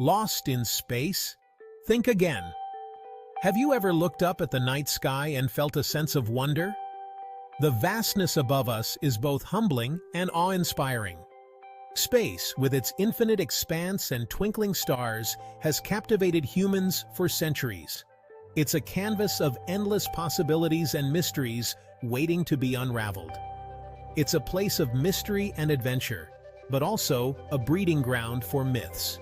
Lost in space? Think again. Have you ever looked up at the night sky and felt a sense of wonder? The vastness above us is both humbling and awe-inspiring. Space, with its infinite expanse and twinkling stars, has captivated humans for centuries. It's a canvas of endless possibilities and mysteries waiting to be unraveled. It's a place of mystery and adventure, but also a breeding ground for myths.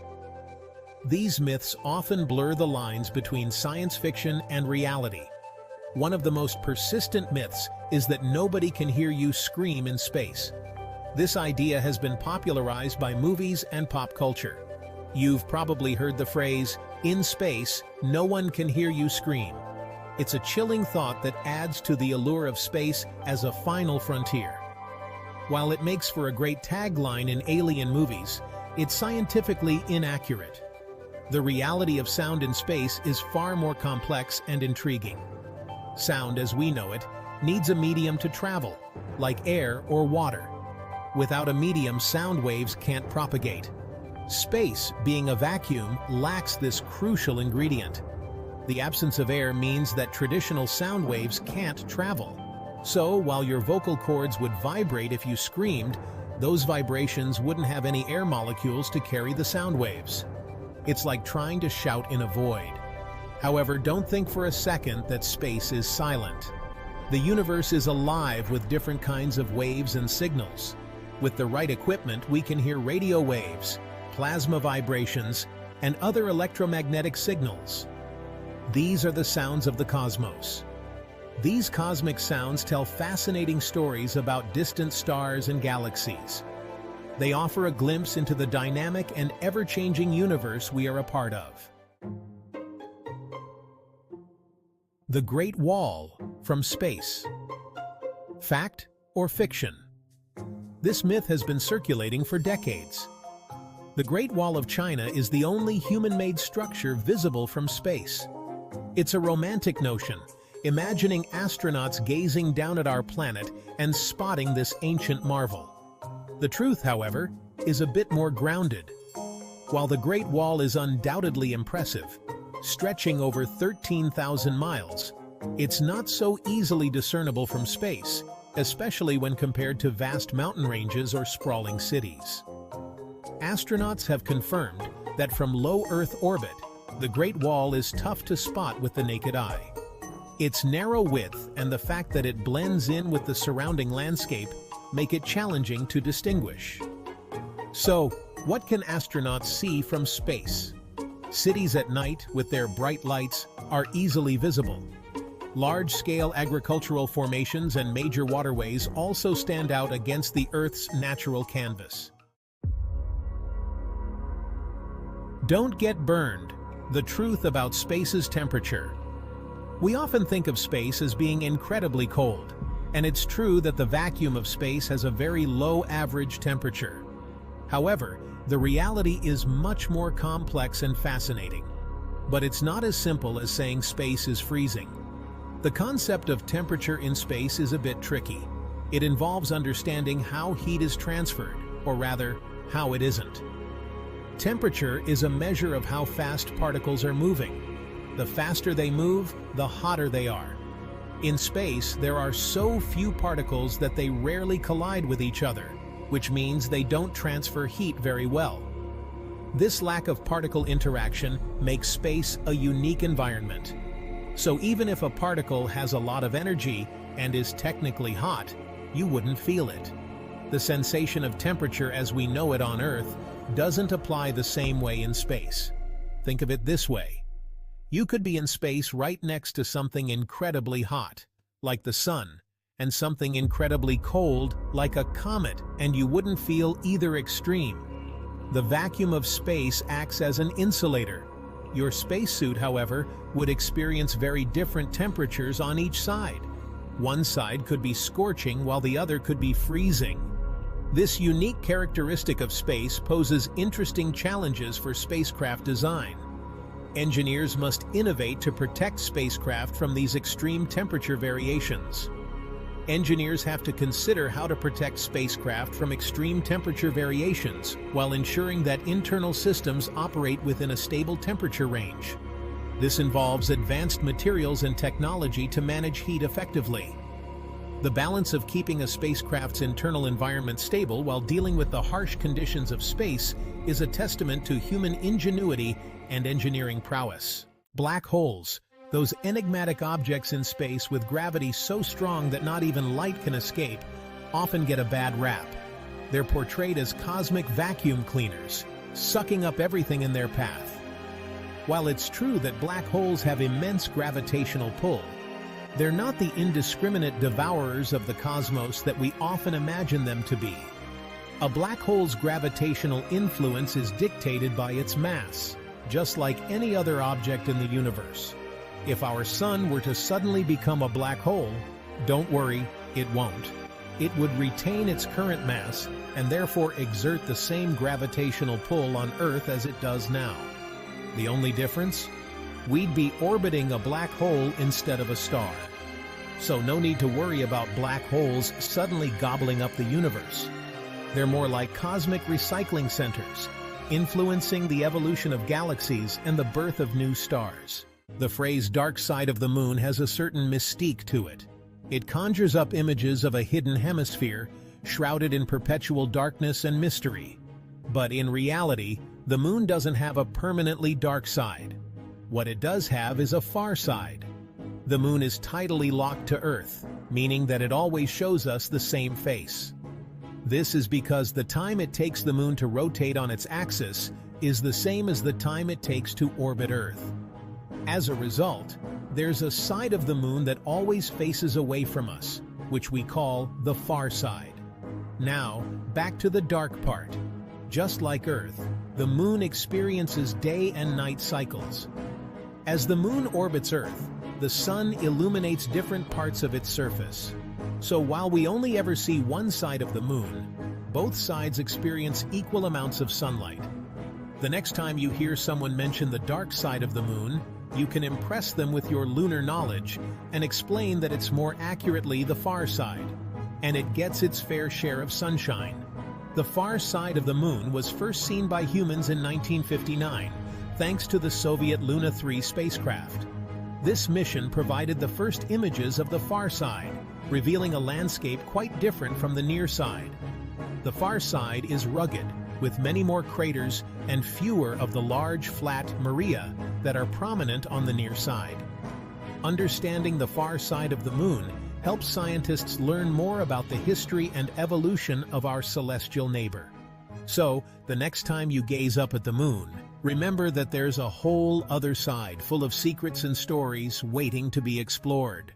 These myths often blur the lines between science fiction and reality. One of the most persistent myths is that nobody can hear you scream in space. This idea has been popularized by movies and pop culture. You've probably heard the phrase, "In space, no one can hear you scream." It's a chilling thought that adds to the allure of space as a final frontier. While it makes for a great tagline in alien movies, it's scientifically inaccurate. The reality of sound in space is far more complex and intriguing. Sound, as we know it, needs a medium to travel, like air or water. Without a medium, sound waves can't propagate. Space, being a vacuum, lacks this crucial ingredient. The absence of air means that traditional sound waves can't travel. So, while your vocal cords would vibrate if you screamed, those vibrations wouldn't have any air molecules to carry the sound waves. It's like trying to shout in a void. However, don't think for a second that space is silent. The universe is alive with different kinds of waves and signals. With the right equipment, we can hear radio waves, plasma vibrations, and other electromagnetic signals. These are the sounds of the cosmos. These cosmic sounds tell fascinating stories about distant stars and galaxies. They offer a glimpse into the dynamic and ever-changing universe we are a part of. The Great Wall from space. Fact or fiction? This myth has been circulating for decades. The Great Wall of China is the only human-made structure visible from space. It's a romantic notion, imagining astronauts gazing down at our planet and spotting this ancient marvel. The truth, however, is a bit more grounded. While the Great Wall is undoubtedly impressive, stretching over 13,000 miles, it's not so easily discernible from space, especially when compared to vast mountain ranges or sprawling cities. Astronauts have confirmed that from low Earth orbit, the Great Wall is tough to spot with the naked eye. Its narrow width and the fact that it blends in with the surrounding landscape make it challenging to distinguish. So, what can astronauts see from space? Cities at night, with their bright lights, are easily visible. Large-scale agricultural formations and major waterways also stand out against the Earth's natural canvas. Don't get burned. The truth about space's temperature. We often think of space as being incredibly cold, and it's true that the vacuum of space has a very low average temperature. However, the reality is much more complex and fascinating. But it's not as simple as saying space is freezing. The concept of temperature in space is a bit tricky. It involves understanding how heat is transferred, or rather, how it isn't. Temperature is a measure of how fast particles are moving. The faster they move, the hotter they are. In space, there are so few particles that they rarely collide with each other, which means they don't transfer heat very well. This lack of particle interaction makes space a unique environment. So even if a particle has a lot of energy and is technically hot, you wouldn't feel it. The sensation of temperature as we know it on Earth doesn't apply the same way in space. Think of it this way. You could be in space right next to something incredibly hot, like the sun, and something incredibly cold, like a comet, and you wouldn't feel either extreme. The vacuum of space acts as an insulator. Your spacesuit, however, would experience very different temperatures on each side. One side could be scorching while the other could be freezing. This unique characteristic of space poses interesting challenges for spacecraft design. Engineers must innovate to protect spacecraft from these extreme temperature variations. Engineers have to consider how to protect spacecraft from extreme temperature variations while ensuring that internal systems operate within a stable temperature range. This involves advanced materials and technology to manage heat effectively. The balance of keeping a spacecraft's internal environment stable while dealing with the harsh conditions of space is a testament to human ingenuity and engineering prowess. Black holes, those enigmatic objects in space with gravity so strong that not even light can escape, often get a bad rap. They're portrayed as cosmic vacuum cleaners, sucking up everything in their path. While it's true that black holes have immense gravitational pull, they're not the indiscriminate devourers of the cosmos that we often imagine them to be. A black hole's gravitational influence is dictated by its mass, just like any other object in the universe. If our sun were to suddenly become a black hole, don't worry, it won't. It would retain its current mass and therefore exert the same gravitational pull on Earth as it does now. The only difference? We'd be orbiting a black hole instead of a star. So no need to worry about black holes suddenly gobbling up the universe. They're more like cosmic recycling centers, influencing the evolution of galaxies and the birth of new stars. The phrase "dark side of the moon" has a certain mystique to it. It conjures up images of a hidden hemisphere, shrouded in perpetual darkness and mystery. But in reality, the moon doesn't have a permanently dark side. What it does have is a far side. The moon is tidally locked to Earth, meaning that it always shows us the same face. This is because the time it takes the moon to rotate on its axis is the same as the time it takes to orbit Earth. As a result, there's a side of the moon that always faces away from us, which we call the far side. Now, back to the dark part. Just like Earth, the moon experiences day and night cycles. As the moon orbits Earth, the sun illuminates different parts of its surface. So while we only ever see one side of the moon, both sides experience equal amounts of sunlight. The next time you hear someone mention the dark side of the moon, you can impress them with your lunar knowledge and explain that it's more accurately the far side, and it gets its fair share of sunshine. The far side of the moon was first seen by humans in 1959, thanks to the Soviet Luna 3 spacecraft. This mission provided the first images of the far side, revealing a landscape quite different from the near side. The far side is rugged, with many more craters and fewer of the large, flat maria that are prominent on the near side. Understanding the far side of the moon helps scientists learn more about the history and evolution of our celestial neighbor. So, the next time you gaze up at the moon, remember that there's a whole other side full of secrets and stories waiting to be explored.